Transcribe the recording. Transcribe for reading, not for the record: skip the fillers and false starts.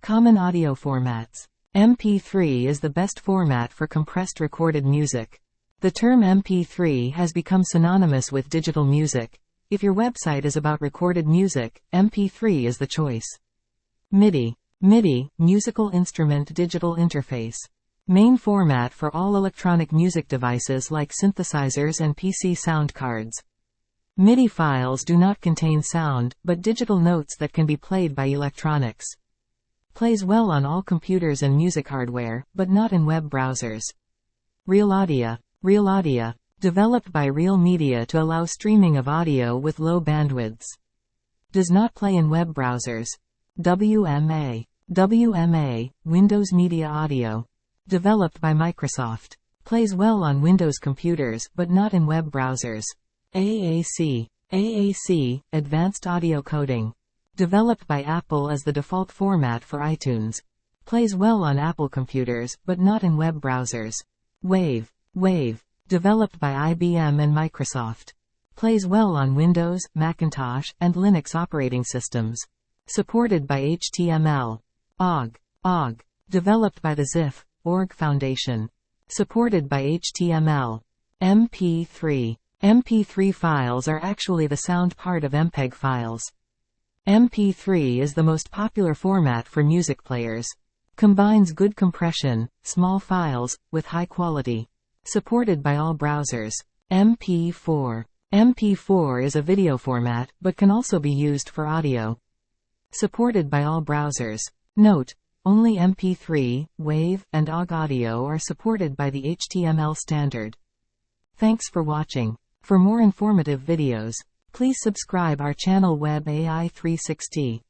Common audio formats. MP3 is the best format for compressed recorded music. The term MP3 has become synonymous with digital music. If your website is about recorded music, MP3 is the choice. MIDI. MIDI, Musical Instrument Digital Interface. Main format for all electronic music devices like synthesizers and PC sound cards. MIDI files do not contain sound, but digital notes that can be played by electronics. Plays well on all computers and music hardware, but not in web browsers. RealAudio. RealAudio. Developed by Real Media to allow streaming of audio with low bandwidths. Does not play in web browsers. WMA. WMA, Windows Media Audio. Developed by Microsoft. Plays well on Windows computers, but not in web browsers. AAC. AAC, Advanced Audio Coding. Developed by Apple as the default format for iTunes. Plays well on Apple computers, but not in web browsers. Wave. Wave. Developed by IBM and Microsoft. Plays well on Windows, Macintosh, and Linux operating systems. Supported by HTML. OGG. OGG. Developed by the Ziff.org Foundation. Supported by HTML. MP3. MP3 files are actually the sound part of MPEG files. MP3 is the most popular format for music players. Combines good compression, small files, with high quality. Supported by all browsers. MP4. MP4 is a video format, but can also be used for audio. Supported by all browsers. Note: only MP3, WAV, and OGG audio are supported by the HTML standard. Thanks for watching. For more informative videos, please subscribe our channel Web AI 360.